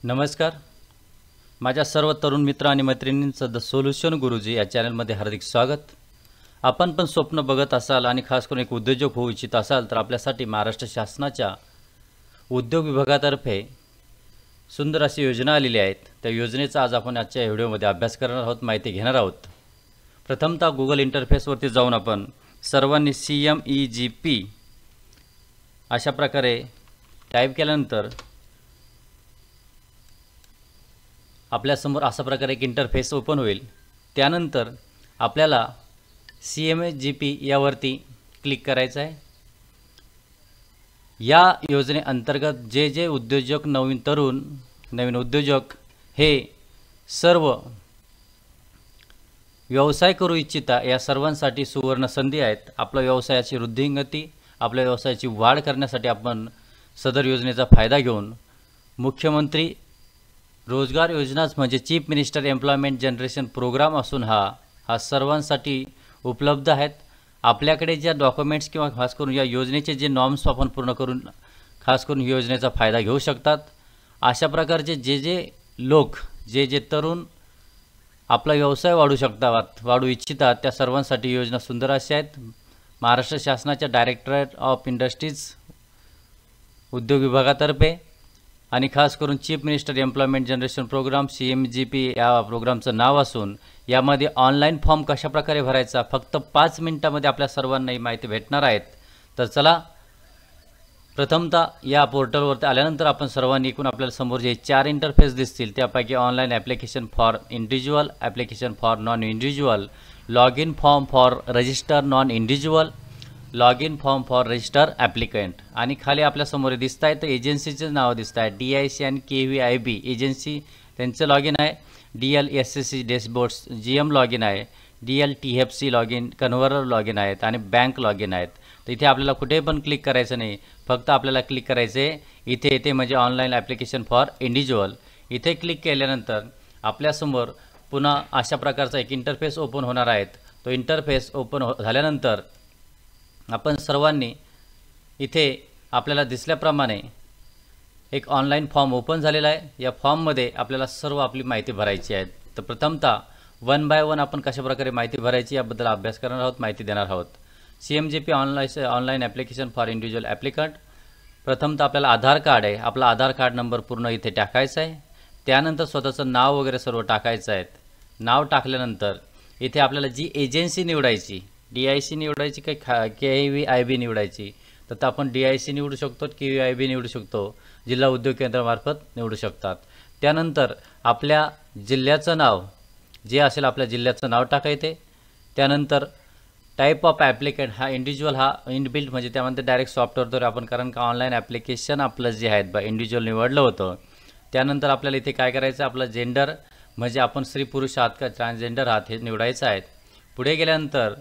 नमस्कार. माझ्या सर्व तरुण मित्र आणि मैत्रिणींचं द सोल्युशन गुरुजी या चॅनलमध्ये हार्दिक स्वागत. आपण पण स्वप्न बघत असाल आणि खास करून एक उद्योजक होऊ इच्छित असाल तर आपल्यासाठी महाराष्ट्र शासनाच्या उद्योग विभागातर्फे सुंदर अशी योजना आलेली आहेत. त्या योजनेचा आज आपण आजच्या व्हिडिओमध्ये अभ्यास करणार आहोत, माहिती घेणार आहोत. प्रथमतः गुगल इंटरफेसवरती जाऊन आपण सर्वांनी CMEGP अशा प्रकारे टाईप केल्यानंतर आपल्यासमोर अशा प्रकारे एक इंटरफेस ओपन होईल. त्यानंतर आपल्याला CMEGP यावरती क्लिक करायचं आहे. या योजनेअंतर्गत जे उद्योजक नवीन उद्योजक हे सर्व व्यवसाय करू इच्छिता या सर्वांसाठी सुवर्ण संधी आहेत. आपल्या व्यवसायाची वृद्धिंगती, आपल्या व्यवसायाची वाढ करण्यासाठी आपण सदर योजनेचा फायदा घेऊन मुख्यमंत्री रोजगार योजनाच म्हणजे chief minister employment generation programme असून हा सर्वांसाठी उपलब्ध आहेत. आपल्याकडे ज्या डॉक्युमेंट्स किंवा खास करून या योजनेचे जे नॉर्म्स आपण पूर्ण करून खास करून योजनेचा फायदा घेऊ शकतात. अशा प्रकारचे जे लोक जे तरुण आपला व्यवसाय वाढू इच्छितात त्या सर्वांसाठी योजना सुंदर अशा आहेत. महाराष्ट्र शासनाच्या डायरेक्टरेट ऑफ इंडस्ट्रीज उद्योग विभागातर्फे आणि खास करून chief minister employment generation programme CMEGP या प्रोग्रामचं नाव असून यामध्ये ऑनलाईन फॉर्म कशाप्रकारे भरायचा फक्त 5 मिनिटांमध्ये आपल्या सर्वांना ही माहिती भेटणार आहेत. तर चला प्रथमतः या पोर्टलवरती आल्यानंतर आपण सर्वांनी एकूण आपल्याला समोर जे 4 इंटरफेस दिसतील त्यापैकी online application for individual, application for non individual, log in form for register non individual, log in form for register applicant आणि खाली आपल्यासमोर दिसत आहे तर एजन्सीचे नाव दिसत आहे. DIC आणि KVIB एजन्सी त्यांचं लॉग इन आहे. DLSSC डॅशबोर्ड्स GM लॉग इन आहे. DLTFC log in, converter log in आहेत आणि बँक लॉग इन आहेत. तर इथे आपल्याला कुठे पण क्लिक करायचं नाही, फक्त आपल्याला क्लिक करायचं आहे इथे म्हणजे ऑनलाईन ॲप्लिकेशन फॉर इंडिव्हिज्युअल. इथे क्लिक केल्यानंतर आपल्यासमोर पुन्हा अशा प्रकारचा एक इंटरफेस ओपन होणार आहेत. तो इंटरफेस ओपन झाल्यानंतर आपण सर्वांनी इथे आपल्याला दिसल्याप्रमाणे एक ऑनलाईन फॉर्म ओपन झालेला आहे. या फॉर्ममध्ये आपल्याला सर्व आपली माहिती भरायची आहे. तर प्रथमतः 1 बाय 1 आपण कशाप्रकारे माहिती भरायची याबद्दल अभ्यास करणार आहोत, माहिती देणार आहोत. CMEGP online application for individual applicant. प्रथमतः आपल्याला आधार कार्ड आहे, आपला आधार कार्ड नंबर पूर्ण इथे टाकायचा आहे. त्यानंतर स्वतःचं नाव वगैरे सर्व टाकायचं आहे. नाव टाकल्यानंतर इथे आपल्याला जी एजन्सी निवडायची, DIC निवडायची काही KVIB निवडायची, तर आपण DIC निवडू शकतो, KVIB निवडू शकतो, जिल्हा उद्योग केंद्रामार्फत निवडू शकतात. त्यानंतर आपल्या जिल्ह्याचं नाव जे असेल आपल्या जिल्ह्याचं नाव टाकायचे. त्यानंतर टाईप ऑफ ॲप्लिकंट हा इंडिव्हिज्युअल, हा इनबिल्ट म्हणजे त्यामध्ये डायरेक्ट सॉफ्टवेअरद्वारे आपण कारण का ऑनलाईन ॲप्लिकेशन आपलं जे आहेत बा इंडिव्हिज्युअल निवडलं होतं. त्यानंतर आपल्याला इथे काय करायचं, आपलं जेंडर म्हणजे आपण स्त्री पुरुष आहात का ट्रान्सजेंडर आहात हे निवडायचं आहे. पुढे गेल्यानंतर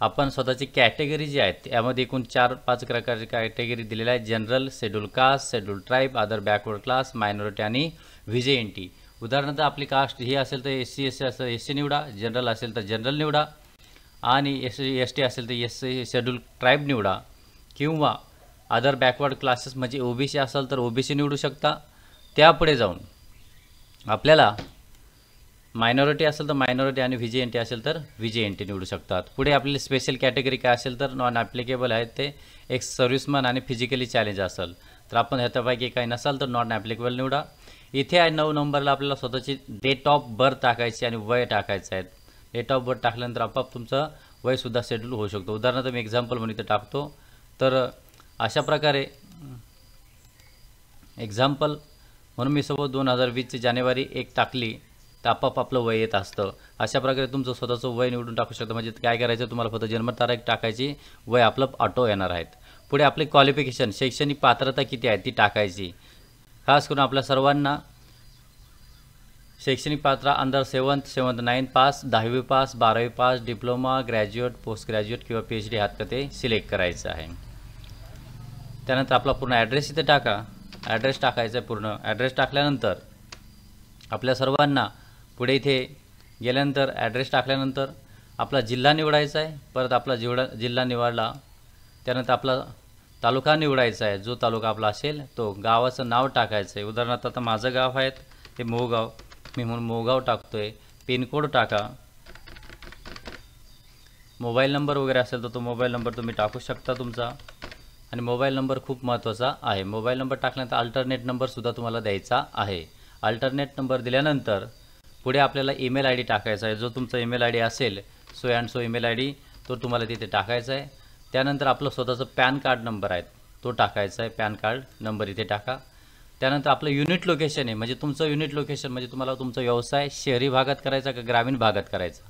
आपण स्वतःची कॅटेगरी जी आहेत यामध्ये एकूण 4-5 प्रकारची कॅटेगरी दिलेल्या आहेत. General, schedule caste, schedule tribe, other backward class, minority आणि VJNT. उदाहरणार्थ आपली कास्ट ही असेल तर SC असेल SC निवडा, जनरल असेल तर जनरल निवडा आणि ST असेल तर SC शेड्यूल ट्राईब निवडा किंवा अदर बॅकवर्ड क्लासेस म्हणजे OBC असेल तर OBC निवडू शकता. त्यापुढे जाऊन आपल्याला मायनॉरिटी असेल तर मायनॉरिटी आणि VJNT असेल तर VJNT निवडू शकतात. पुढे आपली स्पेशल कॅटेगरी काय असेल तर नॉन ॲप्लिकेबल आहेत ते एक सर्व्हिसमन आणि फिजिकली चॅलेंज असेल तर आपण ह्याच्यापैकी काही नसाल तर नॉन ॲप्लिकेबल निवडा. इथे आहे 9 नंबरला आपल्याला स्वतःची डेट ऑफ बर्थ टाकायची आणि वय टाकायचं आहे. डेट ऑफ बर्थ टाकल्यानंतर आपोआप तुमचं वयसुद्धा शेड्यूल होऊ शकतो. उदाहरणार्थ मी एक्झाम्पल म्हणून इथे टाकतो. तर अशा प्रकारे एक्झाम्पल म्हणून मी सोबत 2020 जानेवारी 1 टाकली तर आपोआप आपलं वय येत असतं. अशा प्रकारे तुमचं स्वतःचं वय निवडून टाकू शकता. म्हणजे काय करायचं, तुम्हाला फक्त जन्मतारीख टाकायची, वय आपलं ऑटो येणार आहेत. पुढे आपले क्वालिफिकेशन, शैक्षणिक पात्रता किती आहे ती टाकायची. खास करून आपल्या सर्वांना शैक्षणिक पात्र अंडर 7th 9th पास, 10वी पास, 12वी pass, diploma, graduate, post graduate किंवा PhD हात का ते सिलेक्ट करायचं आहे. त्यानंतर आपला पूर्ण ॲड्रेस इथे टाका. ॲड्रेस टाकायचा आहे पूर्ण. ॲड्रेस टाकल्यानंतर आपल्या सर्वांना पुढे इथे गेल्यानंतर ॲड्रेस टाकल्यानंतर आपला जिल्हा निवडायचा आहे. परत आपला जिल्हा निवडला त्यानंतर आपला तालुका निवडायचा आहे. जो तालुका आपला असेल तो गावाचं नाव टाकायचं आहे. उदाहरणार्थ आता माझं गाव आहे ते मोगाव, मी म्हणून मोगाव टाकतोय. पिनकोड टाका. मोबाईल नंबर वगैरे असेल तर तो मोबाईल नंबर तुम्ही टाकू शकता तुमचा. आणि मोबाईल नंबर खूप महत्त्वाचा आहे. मोबाईल नंबर टाकल्यानंतर अल्टरनेट नंबरसुद्धा तुम्हाला द्यायचा आहे. अल्टरनेट नंबर दिल्यानंतर पुढे आपल्याला ईमेल आय डी टाकायचा आहे. जो तुमचा ईमेल आय डी असेल so and so email I D तो तुम्हाला तिथे टाकायचा आहे. त्यानंतर आपलं स्वतःचं पॅन कार्ड नंबर आहे तो टाकायचा आहे. पॅन कार्ड नंबर इथे टाका. त्यानंतर आपलं युनिट लोकेशन आहे, म्हणजे तुमचं युनिट लोकेशन म्हणजे तुम्हाला तुमचा व्यवसाय शहरी भागात करायचा का ग्रामीण भागात करायचा.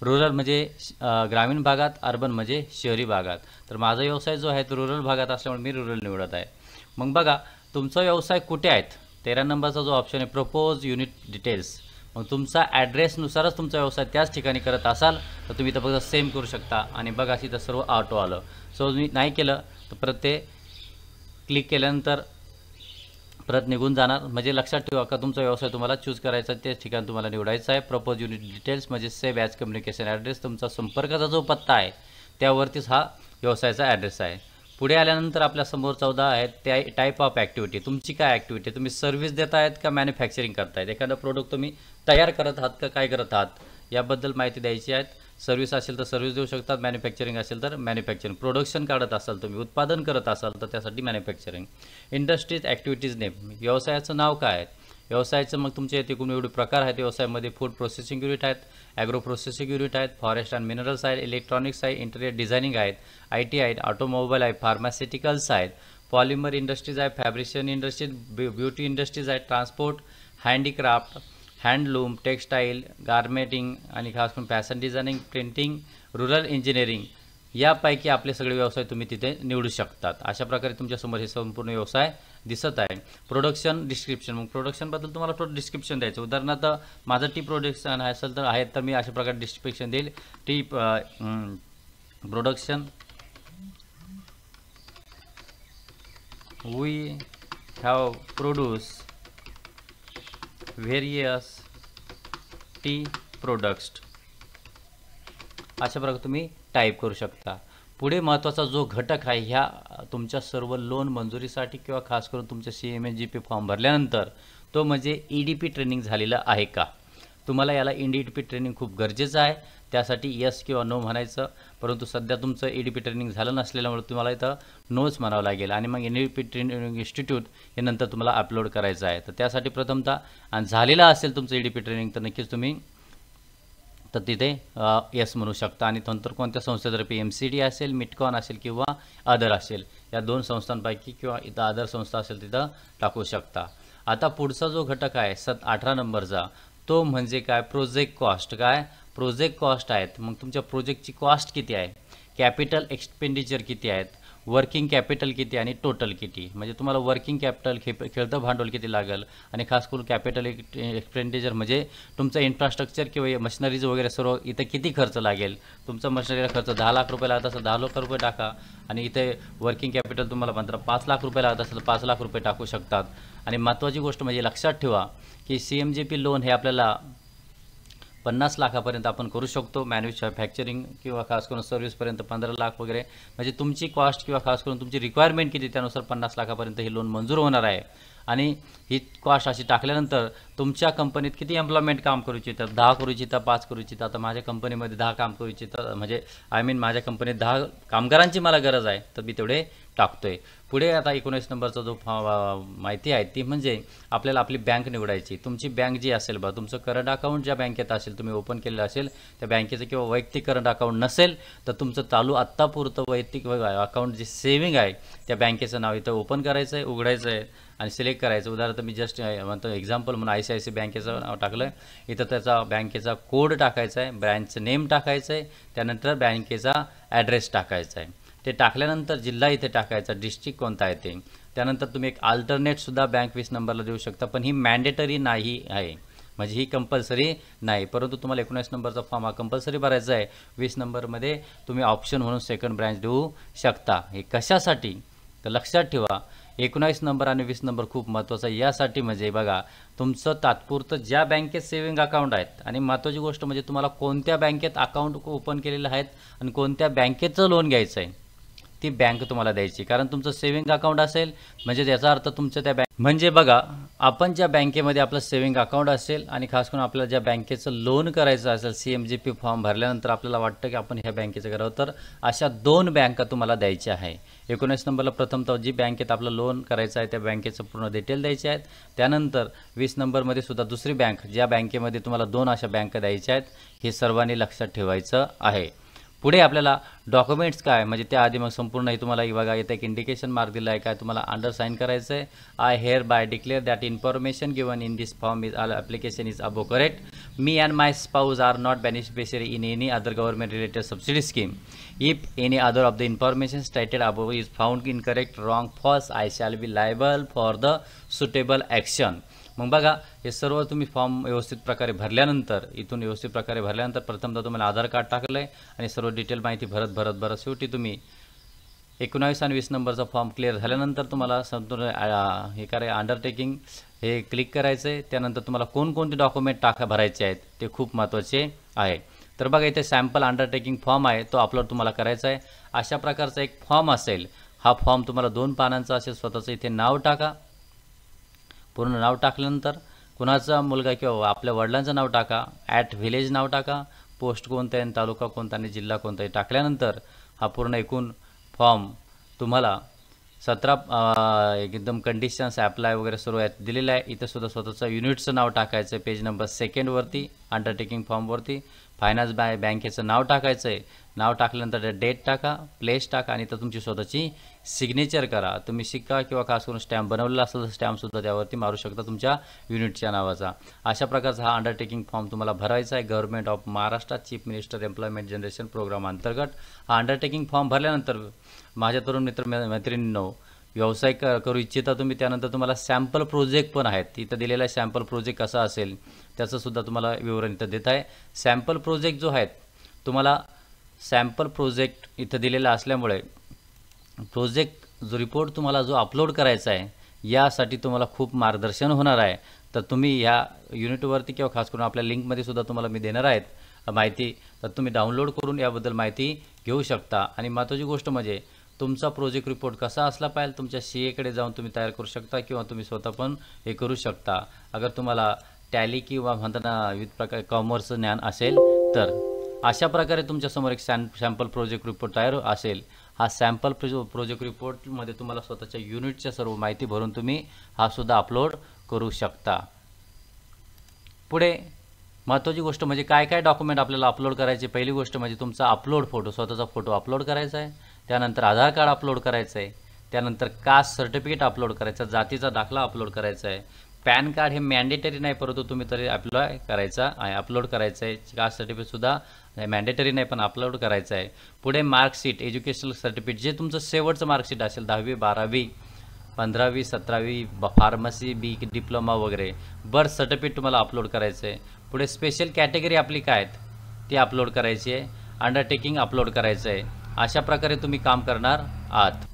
रुरल म्हणजे ग्रामीण भागात, अर्बन म्हणजे शहरी भागात. तर माझा व्यवसाय जो आहे तो रुरल भागात असल्यामुळे मी रुरल निवडत आहे. मग बघा तुमचा व्यवसाय कुठे आहेत. 13 नंबरचा जो ऑप्शन आहे प्रपोज युनिट डिटेल्स. मग तुमचा ॲड्रेसनुसारच तुमचा व्यवसाय त्याच ठिकाणी करत असाल तर तुम्ही इथं फक्त सेम करू शकता. आणि बघा तिथं सर्व ऑटो आलं. सो मी नाही केलं तर परत ते क्लिक केल्यानंतर परत निघून जाणार. म्हणजे लक्षात ठेवा का तुमचा व्यवसाय तुम्हाला चूज करायचा तेच ठिकाण तुम्हाला निवडायचं आहे. प्रपोज युनिट डिटेल्स म्हणजे सेव्ह ॲज कम्युनिकेशन ॲड्रेस. तुमचा संपर्काचा जो पत्ता आहे त्यावरतीच हा व्यवसायाचा ॲड्रेस आहे. पुढे आल्यानंतर आपल्यासमोर 14 आहेत त्या टाईप ऑफ ॲक्टिव्हिटी. तुमची काय ॲक्टिव्हिटी, तुम्ही सर्व्हिस देत आहेत का मॅन्युफॅक्चरिंग करतायत. एखादं प्रोडक्ट तुम्ही तयार करत आहात का काय करत आहात याबद्दल माहिती द्यायची आहे. सर्व्हिस असेल तर सर्व्हिस देऊ शकतात, मॅन्युफॅक्चरिंग असेल तर मॅन्युफॅक्चरिंग. प्रोडक्शन काढत असाल तुम्ही, उत्पादन करत असाल तर त्यासाठी मॅन्युफॅक्चरिंग. इंडस्ट्रीज ॲक्टिव्हिटीज नेम, व्यवसायाचं नाव काय आहे. व्यवसायाचं मग तुमच्या इथे एकूण एवढे प्रकार आहेत व्यवसायामध्ये. फूड प्रोसेसिंग युनिट आहेत, ॲग्रो प्रोसेसिंग युनिट आहेत, फॉरेस्ट अँड मिनरल्स आहेत, इलेक्ट्रॉनिक्स आहे, इंटेरियर डिझायनिंग आहेत, IT आहेत, ऑटोमोबाईल आहे, फार्मास्युटिकल्स आहेत, पॉलिमर इंडस्ट्रीज आहे, फॅब्रिकेशन इंडस्ट्रीज, ब्युटी इंडस्ट्रीज आहेत, ट्रान्सपोर्ट, हँडीक्राफ्ट, हँडलूम, टेक्स्टाईल, गार्मेंटिंग आणि खास करून fashion designing, printing, rural engineering यापैकी आपले सगळे व्यवसाय तुम्ही तिथे निवडू शकतात. अशा प्रकारे तुमच्यासमोर हे संपूर्ण व्यवसाय दिसत आहे. प्रोडक्शन डिस्क्रिप्शन, मग प्रोडक्शनबद्दल तुम्हाला थोडं डिस्क्रिप्शन द्यायचं. उदाहरणार्थ माझं टी प्रोडक्शन असेल तर आहेत तर मी अशा प्रकारे डिस्क्रिप्शन देईल. Tea production, we have produce various tea products अशा प्रकारे तुम्ही टाईप करू शकता. पुढे महत्त्वाचा जो घटक आहे ह्या तुमच्या सर्व लोन मंजुरीसाठी किंवा खास करून तुमच्या CMSGP फॉर्म भरल्यानंतर तो म्हणजे EDP ट्रेनिंग झालेलं आहे का. तुम्हाला याला EDP ट्रेनिंग खूप गरजेचं आहे. त्यासाठी यस किंवा नो म्हणायचं. परंतु सध्या तुमचं EDP ट्रेनिंग झालं नसल्यामुळे तुम्हाला इथं नोच म्हणावं लागेल. आणि मग EDP ट्रेनिंग इन्स्टिट्यूट हे नंतर तुम्हाला अपलोड करायचं आहे. तर त्यासाठी प्रथमतः आणि झालेलं असेल तुमचं EDP ट्रेनिंग तर नक्कीच तुम्ही तर तिथे यस म्हणू शकता. आणि नंतर कोणत्या संस्थेतर्फे MCD असेल, मिटकॉन असेल किंवा अदर असेल या 2 संस्थांपैकी किंवा इथं अदर संस्था असेल तिथं टाकू शकता. आता पुढचा जो घटक आहे 18 नंबरचा तो म्हणजे काय, प्रोजेक्ट कॉस्ट. काय प्रोजेक्ट कॉस्ट आहेत. मग तुमच्या प्रोजेक्टची कॉस्ट किती आहे, कॅपिटल एक्सपेंडिचर किती आहेत, वर्किंग कॅपिटल किती आणि टोटल किती. म्हणजे तुम्हाला वर्किंग कॅपिटल खेळतं भांडवल किती लागेल आणि खास करून कॅपिटल एक्सपेंडिचर म्हणजे तुमचं इन्फ्रास्ट्रक्चर किंवा मशिनरीज वगैरे सर्व इथं किती खर्च लागेल. तुमचा मशिनरीला खर्च 10 लाख रुपये लागत असेल 10 लाख रुपये टाका. आणि इथे वर्किंग कॅपिटल तुम्हाला मात्र 5 लाख रुपये लागत असेल 5 लाख रुपये टाकू शकतात. आणि महत्त्वाची गोष्ट म्हणजे लक्षात ठेवा की CMGP लोन हे आपल्याला 50 लाखापर्यंत आपण करू शकतो. मॅन्युफॅक्चरिंग किंवा खास करून सर्व्हिसपर्यंत 15 लाख वगैरे. म्हणजे तुमची कॉस्ट किंवा खास करून तुमची रिक्वायरमेंट किती त्यानुसार 50 लाखापर्यंत हे लोन मंजूर होणार आहे. आणि ही कॉस्ट अशी टाकल्यानंतर तुमच्या कंपनीत किती एम्प्लॉयमेंट काम करू इच्छितात, 10 करू इच्छितात, 5 करू इच्छितात. आता माझ्या कंपनीमध्ये 10 काम करू इच्छितात, म्हणजे माझ्या कंपनीत 10 कामगारांची मला गरज आहे तर मी तेवढे टाकतोय. पुढे आता 19 नंबरचा जो माहिती आहे ती म्हणजे आपल्याला आपली बँक निवडायची. तुमची बँक जी असेल बा, तुमचं करंट अकाउंट ज्या बँकेत असेल तुम्ही ओपन केलेलं असेल त्या बँकेचं किंवा वैयक्तिक करंट अकाउंट नसेल तर तुमचं चालू आत्तापुरतं वैयक्तिक अकाउंट जे सेविंग आहे त्या बँकेचं नाव इथं ओपन करायचं आहे, उघडायचं आहे आणि सिलेक्ट करायचं. उदाहरणार्थ मी जस्ट म्हणतो एक्झाम्पल म्हणून ICICI बँकेचं नाव टाकलं. इथं त्याचा बँकेचा कोड टाकायचा आहे, ब्रँचचं नेम टाकायचं आहे, त्यानंतर बँकेचा ॲड्रेस टाकायचा आहे. ते टाकल्यानंतर जिल्हा इथे टाकायचा, डिस्ट्रिक्ट कोणता आहे ते. त्यानंतर तुम्ही एक अल्टरनेटसुद्धा बँक 20 नंबरला देऊ शकता, पण ही मॅन्डेटरी नाही आहे, म्हणजे ही कंपल्सरी नाही. परंतु तुम्हाला 19 नंबरचा फॉर्म हा कंपल्सरी भरायचा आहे. 20 नंबरमध्ये तुम्ही ऑप्शन म्हणून सेकंड ब्रँच देऊ शकता. हे कशासाठी तर लक्षात ठेवा 19 नंबर आणि 20 नंबर खूप महत्त्वाचा आहे. यासाठी म्हणजे बघा तुमचं तात्पुरतं ज्या बँकेत सेविंग अकाउंट आहेत आणि महत्त्वाची गोष्ट म्हणजे तुम्हाला कोणत्या बँकेत अकाउंट ओपन केलेलं आहेत आणि कोणत्या बँकेचं लोन घ्यायचं आहे ती बँक तुम्हाला द्यायची. कारण तुमचं सेविंग अकाउंट असेल म्हणजे याचा अर्थ तुमच्या त्या बँक म्हणजे बघा आपण ज्या बँकेमध्ये आपलं सेविंग अकाउंट असेल आणि खास करून आपल्याला ज्या बँकेचं लोन करायचं असेल, CMGP फॉर्म भरल्यानंतर आपल्याला वाटतं की आपण ह्या बँकेचं करावं, तर अशा 2 बँका तुम्हाला द्यायच्या आहे. 19 नंबरला प्रथमतः जी बँकेत आपलं लोन करायचं आहे त्या बँकेचं पूर्ण डिटेल द्यायचे आहेत. त्यानंतर 20 नंबरमध्ये सुद्धा दुसरी बँक, ज्या बँकेमध्ये तुम्हाला 2 अशा बँका द्यायच्या आहेत, हे सर्वांनी लक्षात ठेवायचं आहे. पुढे आपल्याला डॉक्युमेंट्स काय, म्हणजे त्याआधी मग संपूर्ण हे तुम्हाला बघा इथे एक इंडिकेशन मार्क दिला आहे, काय तुम्हाला अंडरसाईन करायचं आहे. I hereby declare that information given in this form is all application is above correct. मी and my spouse are not beneficiary in any other government related subsidy scheme. If any other of the information stated above is found incorrect, wrong, false, I shall be liable for the suitable action. मग बघा हे सर्व तुम्ही form व्यवस्थित प्रकारे भरल्यानंतर, इथून व्यवस्थित प्रकारे भरल्यानंतर प्रथमतः तुम्हाला आधार कार्ड टाकलं आहे आणि सर्व डिटेल माहिती भरत शेवटी तुम्ही 19 आणि 20 नंबरचा फॉर्म क्लिअर झाल्यानंतर तुम्हाला संपूर्ण हे काय अंडरटेकिंग हे क्लिक करायचं आहे. त्यानंतर तुम्हाला कोणकोणते डॉक्युमेंट भरायचे आहेत ते खूप महत्त्वाचे आहे. तर बघा इथे सॅम्पल अंडरटेकिंग फॉर्म आहे, तो अपलोड तुम्हाला करायचा आहे. अशा प्रकारचा एक फॉर्म असेल, हा फॉर्म तुम्हाला 2 पानांचा असेल. स्वतःचं इथे नाव टाका, पूर्ण नाव टाकल्यानंतर कुणाचा मुलगा किंवा आपल्या वडिलांचं नाव टाका, @विलेज नाव टाका, पोस्ट कोणतं आहे, तालुका कोणता आणि जिल्हा कोणता आहे टाकल्यानंतर हा पूर्ण एकूण फॉर्म तुम्हाला 17 एकदम कंडिशन्स ॲप्लाय वगैरे सर्व दिलेलं आहे. इथं सुद्धा स्वतःचं युनिटचं नाव टाकायचं आहे. पेज नंबर 2वरती अंडरटेकिंग फॉर्मवरती फायनान्स बँकेचं नाव टाकायचं आहे. नाव टाकल्यानंतर डेट टाका, प्लेस टाका आणि तर तुमची स्वतःची सिग्नेचर करा. तुम्ही शिक्का किंवा खास करून स्टॅम्प बनवलेला असेल तर स्टॅम्पसुद्धा त्यावरती मारू शकता तुमच्या युनिटच्या नावाचा. अशा प्रकारचा हा अंडरटेकिंग फॉर्म तुम्हाला भरायचा आहे. Government of Maharashtra chief minister employment generation programme अंतर्गत हा अंडरटेकिंग फॉर्म भरल्यानंतर माझ्या तरुण मैत्रिणींनो, व्यवसाय करू इच्छिता तुम्ही, त्यानंतर तुम्हाला सॅम्पल प्रोजेक्ट पण आहेत. इथं दिलेला आहे सॅम्पल प्रोजेक्ट कसा असेल त्याचंसुद्धा तुम्हाला विवरण इथं देत आहे. सॅम्पल प्रोजेक्ट जो आहेत तुम्हाला सॅम्पल प्रोजेक्ट इथं दिलेला असल्यामुळे प्रोजेक्ट जो रिपोर्ट तुम्हाला जो अपलोड करायचा आहे यासाठी तुम्हाला खूप मार्गदर्शन होणार आहे. तर तुम्ही ह्या युनिटवरती किंवा खास करून आपल्या लिंकमध्ये सुद्धा तुम्हाला मी देणार आहेत माहिती, तर तुम्ही डाउनलोड करून याबद्दल माहिती घेऊ शकता. आणि महत्त्वाची गोष्ट म्हणजे तुमचा प्रोजेक्ट रिपोर्ट कसा असला पाहिजे तुमच्या CA कडे जाऊन तुम्ही तयार करू शकता किंवा तुम्ही स्वतः पण हे करू शकता. अगर तुम्हाला टॅली किंवा म्हणताना विविध प्रकार कॉमर्सचं ज्ञान असेल तर. अशा प्रकारे तुमच्यासमोर एक सॅम्पल प्रोजेक्ट रिपोर्ट तयार असेल. हा सॅम्पल प्रोजेक्ट रिपोर्टमध्ये तुम्हाला स्वतःच्या युनिटच्या सर्व माहिती भरून तुम्ही हा सुद्धा अपलोड करू शकता. पुढे महत्त्वाची गोष्ट म्हणजे काय काय डॉक्युमेंट आपल्याला अपलोड करायचे. पहिली गोष्ट म्हणजे तुमचा अपलोड फोटो, स्वतःचा फोटो अपलोड करायचा आहे. त्यानंतर आधार कार्ड अपलोड करायचं आहे. त्यानंतर कास्ट सर्टिफिकेट अपलोड करायचं, जातीचा दाखला अपलोड करायचा आहे. पॅन कार्ड हे मॅन्डेटरी नाही, परंतु तुम्ही तरी अप्लाय करायचा आहे, अपलोड करायचं आहे. कास्ट सर्टिफिकेटसुद्धा मॅन्डेटरी नाही पण अपलोड करायचं आहे. पुढे मार्कशीट, एज्युकेशनल सर्टिफिकेट जे तुमचं शेवटचं मार्कशीट असेल 10वी 12वी 15वी 17वी फार्मसी डिप्लोमा वगैरे. बर्थ सर्टिफिकेट तुम्हाला अपलोड करायचं आहे. पुढे स्पेशल कॅटेगरी आपली काय आहेत ती अपलोड करायची आहे. अंडरटेकिंग अपलोड करायचं आहे. अशा प्रकारे तुम्ही काम करणार आहात.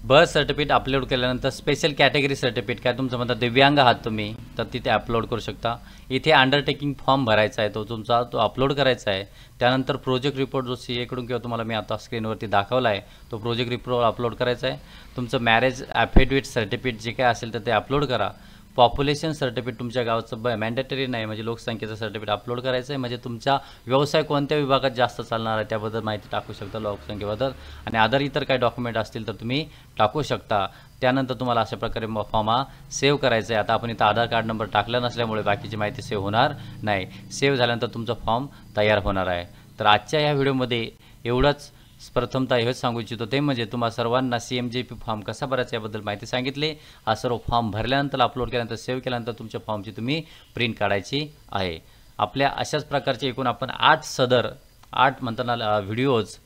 बर्थ सर्टिफिकेट अपलोड केल्यानंतर स्पेशल कॅटेगरी सर्टिफिकेट, काय तुमचं म्हणतात दिव्यांग आहात तुम्ही तर तिथे अपलोड करू शकता. इथे अंडरटेकिंग फॉर्म भरायचा आहे, तो अपलोड करायचा आहे. त्यानंतर प्रोजेक्ट रिपोर्ट जो CA कडून किंवा तुम्हाला मी आता स्क्रीनवरती दाखवला आहे तो प्रोजेक्ट रिपोर्ट अपलोड करायचा आहे. तुमचं मॅरेज ॲफिडेविट सर्टिफिकेट जे काय असेल तर ते अपलोड करा. पॉप्युलेशन सर्टिफिकेट तुमच्या गावचं मॅन्डेटरी नाही म्हणजे लोकसंख्येचं सर्टिफिकेट अपलोड करायचं आहे. म्हणजे तुमचा व्यवसाय कोणत्या विभागात जास्त चालणार आहे त्याबद्दल माहिती टाकू शकता लोकसंख्येबद्दल. आणि अदर इतर काही डॉक्युमेंट असतील तर तुम्ही टाकू शकता. त्यानंतर तुम्हाला अशा प्रकारे फॉर्म हा सेव्ह करायचा आहे. आता आपण इथं आधार कार्ड नंबर टाकला नसल्यामुळे बाकीची माहिती सेव्ह होणार नाही. सेव्ह झाल्यानंतर तुमचा फॉर्म तयार होणार आहे. तर आजच्या ह्या व्हिडिओमध्ये एवढंच प्रथमतः हेच सांगू इच्छितो ते म्हणजे तुम्हाला सर्वांना CMGP फॉर्म कसा भरायचा याबद्दल माहिती सांगितली. हा सर्व फॉर्म भरल्यानंतर अपलोड केल्यानंतर सेव्ह केल्यानंतर तुमच्या फॉर्मची तुम्ही प्रिंट काढायची आहे. आपल्या अशाच प्रकारचे एकूण आपण 8 म्हणताना videos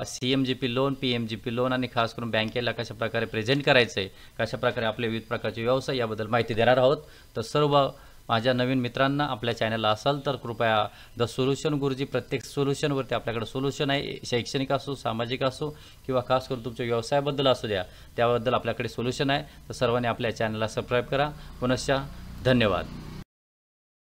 CMGP loan, PMGP loan आणि खास करून बँकेला कशा प्रकारे प्रेझेंट करायचं आहे, कशा प्रकारे आपले विविध प्रकारचे व्यवसाय याबद्दल माहिती देणार आहोत. तर सर्व माझ्या नवीन मित्रांना आपल्या चॅनलला असाल तर कृपया द सोल्युशन गुरुजी, प्रत्येक सोल्युशनवरती आपल्याकडे सोल्युशन आहे. शैक्षणिक असो, सामाजिक असो किंवा खास करून तुमच्या व्यवसायाबद्दल असू द्या त्याबद्दल आपल्याकडे सोल्युशन आहे. तर सर्वांनी आपल्या चॅनलला सबस्क्राईब करा. पुनश्च धन्यवाद.